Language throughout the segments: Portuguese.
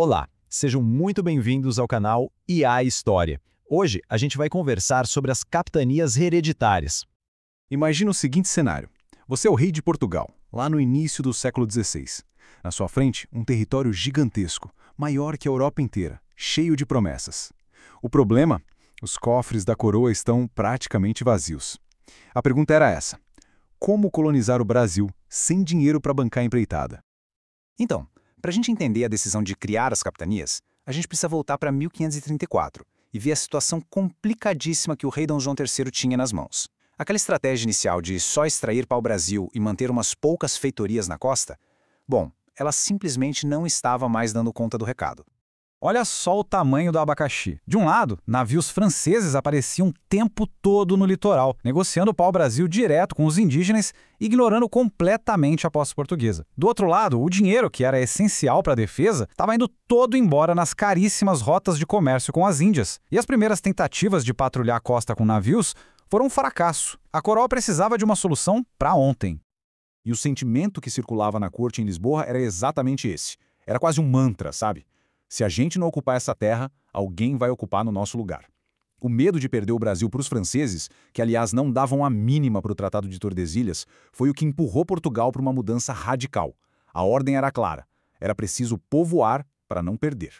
Olá, sejam muito bem-vindos ao canal IA História. Hoje a gente vai conversar sobre as capitanias hereditárias. Imagina o seguinte cenário. Você é o rei de Portugal, lá no início do século XVI. Na sua frente, um território gigantesco, maior que a Europa inteira, cheio de promessas. O problema? Os cofres da coroa estão praticamente vazios. A pergunta era essa: como colonizar o Brasil sem dinheiro para bancar a empreitada? Então, para a gente entender a decisão de criar as capitanias, a gente precisa voltar para 1534 e ver a situação complicadíssima que o rei Dom João III tinha nas mãos. Aquela estratégia inicial de só extrair pau-brasil e manter umas poucas feitorias na costa, bom, ela simplesmente não estava mais dando conta do recado. Olha só o tamanho do abacaxi. De um lado, navios franceses apareciam o tempo todo no litoral, negociando o pau-brasil direto com os indígenas, ignorando completamente a posse portuguesa. Do outro lado, o dinheiro, que era essencial para a defesa, estava indo todo embora nas caríssimas rotas de comércio com as Índias. E as primeiras tentativas de patrulhar a costa com navios foram um fracasso. A coroa precisava de uma solução para ontem. E o sentimento que circulava na corte em Lisboa era exatamente esse. Era quase um mantra, sabe? Se a gente não ocupar essa terra, alguém vai ocupar no nosso lugar. O medo de perder o Brasil para os franceses, que aliás não davam a mínima para o Tratado de Tordesilhas, foi o que empurrou Portugal para uma mudança radical. A ordem era clara: era preciso povoar para não perder.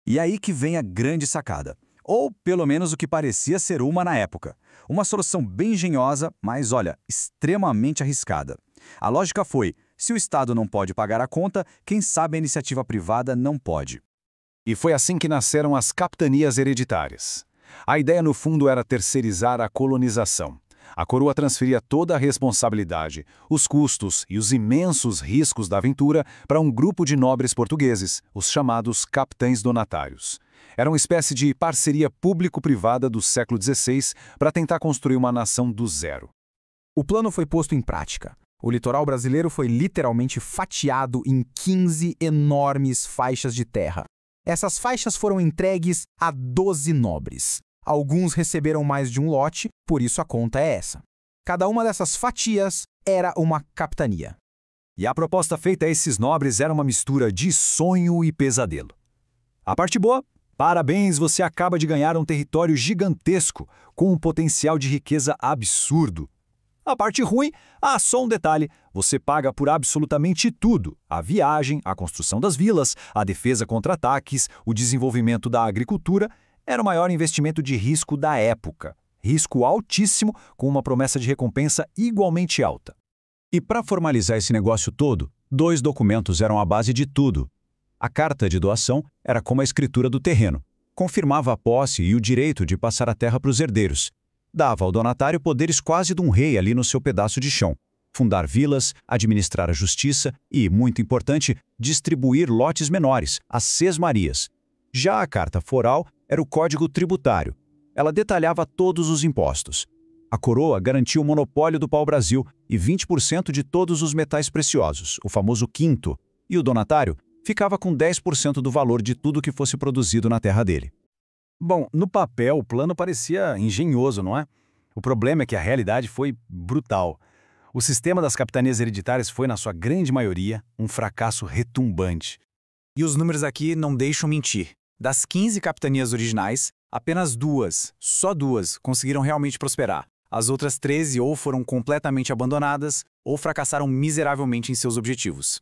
E aí que vem a grande sacada. Ou pelo menos o que parecia ser uma na época. Uma solução bem engenhosa, mas olha, extremamente arriscada. A lógica foi: se o Estado não pode pagar a conta, quem sabe a iniciativa privada não pode. E foi assim que nasceram as capitanias hereditárias. A ideia, no fundo, era terceirizar a colonização. A coroa transferia toda a responsabilidade, os custos e os imensos riscos da aventura para um grupo de nobres portugueses, os chamados capitães donatários. Era uma espécie de parceria público-privada do século XVI para tentar construir uma nação do zero. O plano foi posto em prática. O litoral brasileiro foi literalmente fatiado em 15 enormes faixas de terra. Essas faixas foram entregues a 12 nobres. Alguns receberam mais de um lote, por isso a conta é essa. Cada uma dessas fatias era uma capitania. E a proposta feita a esses nobres era uma mistura de sonho e pesadelo. A parte boa? Parabéns, você acaba de ganhar um território gigantesco, com um potencial de riqueza absurdo. A parte ruim? Ah, só um detalhe, você paga por absolutamente tudo. A viagem, a construção das vilas, a defesa contra ataques, o desenvolvimento da agricultura. Era o maior investimento de risco da época. Risco altíssimo, com uma promessa de recompensa igualmente alta. E para formalizar esse negócio todo, 2 documentos eram a base de tudo. A carta de doação era como a escritura do terreno. Confirmava a posse e o direito de passar a terra para os herdeiros. Dava ao donatário poderes quase de um rei ali no seu pedaço de chão. Fundar vilas, administrar a justiça e, muito importante, distribuir lotes menores, as sesmarias. Já a carta foral era o código tributário. Ela detalhava todos os impostos. A coroa garantia o monopólio do pau-brasil e 20% de todos os metais preciosos, o famoso quinto, e o donatário ficava com 10% do valor de tudo que fosse produzido na terra dele. Bom, no papel o plano parecia engenhoso, não é? O problema é que a realidade foi brutal. O sistema das capitanias hereditárias foi, na sua grande maioria, um fracasso retumbante. E os números aqui não deixam mentir. Das 15 capitanias originais, apenas 2, só 2, conseguiram realmente prosperar. As outras 13 ou foram completamente abandonadas ou fracassaram miseravelmente em seus objetivos.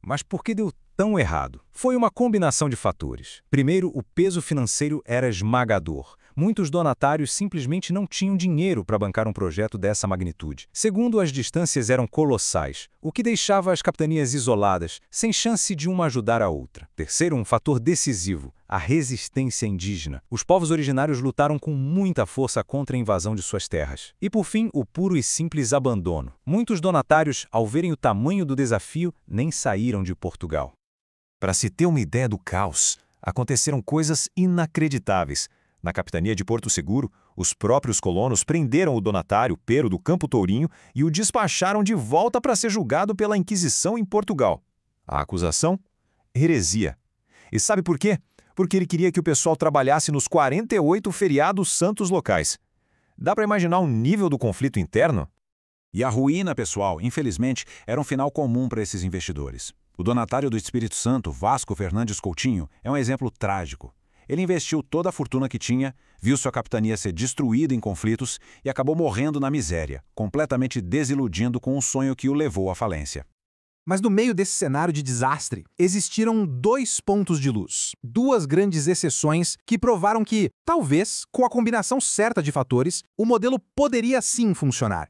Mas por que deu tão errado? Foi uma combinação de fatores. Primeiro, o peso financeiro era esmagador. Muitos donatários simplesmente não tinham dinheiro para bancar um projeto dessa magnitude. Segundo, as distâncias eram colossais, o que deixava as capitanias isoladas, sem chance de uma ajudar a outra. Terceiro, um fator decisivo, a resistência indígena. Os povos originários lutaram com muita força contra a invasão de suas terras. E por fim, o puro e simples abandono. Muitos donatários, ao verem o tamanho do desafio, nem saíram de Portugal. Para se ter uma ideia do caos, aconteceram coisas inacreditáveis. Na capitania de Porto Seguro, os próprios colonos prenderam o donatário Pero do Campo Tourinho e o despacharam de volta para ser julgado pela Inquisição em Portugal. A acusação? Heresia. E sabe por quê? Porque ele queria que o pessoal trabalhasse nos 48 feriados santos locais. Dá para imaginar o nível do conflito interno? E a ruína, pessoal, infelizmente, era um final comum para esses investidores. O donatário do Espírito Santo, Vasco Fernandes Coutinho, é um exemplo trágico. Ele investiu toda a fortuna que tinha, viu sua capitania ser destruída em conflitos e acabou morrendo na miséria, completamente desiludindo com o sonho que o levou à falência. Mas no meio desse cenário de desastre, existiram 2 pontos de luz, 2 grandes exceções que provaram que, talvez, com a combinação certa de fatores, o modelo poderia sim funcionar.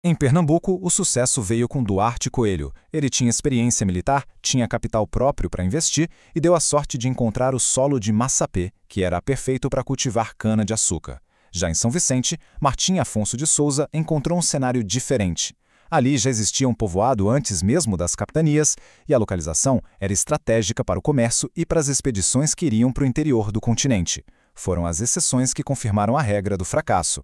Em Pernambuco, o sucesso veio com Duarte Coelho. Ele tinha experiência militar, tinha capital próprio para investir e deu a sorte de encontrar o solo de Massapê, que era perfeito para cultivar cana-de-açúcar. Já em São Vicente, Martim Afonso de Souza encontrou um cenário diferente. Ali já existia um povoado antes mesmo das capitanias e a localização era estratégica para o comércio e para as expedições que iriam para o interior do continente. Foram as exceções que confirmaram a regra do fracasso.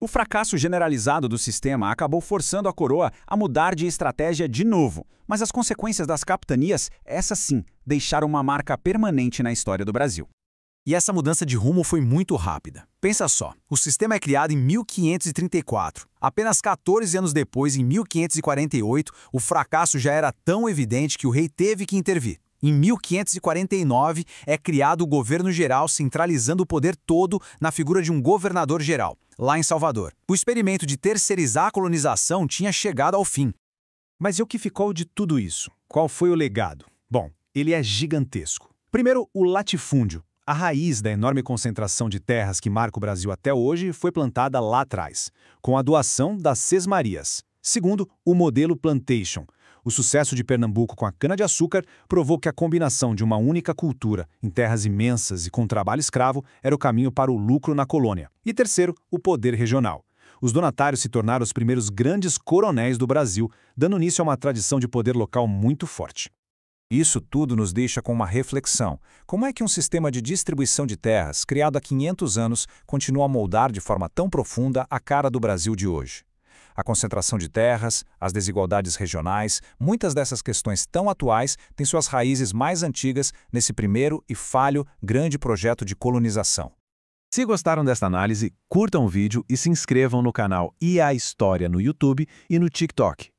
O fracasso generalizado do sistema acabou forçando a coroa a mudar de estratégia de novo, mas as consequências das capitanias, essas sim, deixaram uma marca permanente na história do Brasil. E essa mudança de rumo foi muito rápida. Pensa só, o sistema é criado em 1534. Apenas 14 anos depois, em 1548, o fracasso já era tão evidente que o rei teve que intervir. Em 1549, é criado o governo geral, centralizando o poder todo na figura de um governador-geral, lá em Salvador. O experimento de terceirizar a colonização tinha chegado ao fim. Mas e o que ficou de tudo isso? Qual foi o legado? Bom, ele é gigantesco. Primeiro, o latifúndio. A raiz da enorme concentração de terras que marca o Brasil até hoje foi plantada lá atrás, com a doação das Sesmarias. Segundo, o modelo plantation. O sucesso de Pernambuco com a cana-de-açúcar provou que a combinação de uma única cultura, em terras imensas e com trabalho escravo, era o caminho para o lucro na colônia. E terceiro, o poder regional. Os donatários se tornaram os primeiros grandes coronéis do Brasil, dando início a uma tradição de poder local muito forte. Isso tudo nos deixa com uma reflexão. Como é que um sistema de distribuição de terras, criado há 500 anos, continua a moldar de forma tão profunda a cara do Brasil de hoje? A concentração de terras, as desigualdades regionais, muitas dessas questões tão atuais têm suas raízes mais antigas nesse primeiro e falho grande projeto de colonização. Se gostaram desta análise, curtam o vídeo e se inscrevam no canal IA História no YouTube e no TikTok.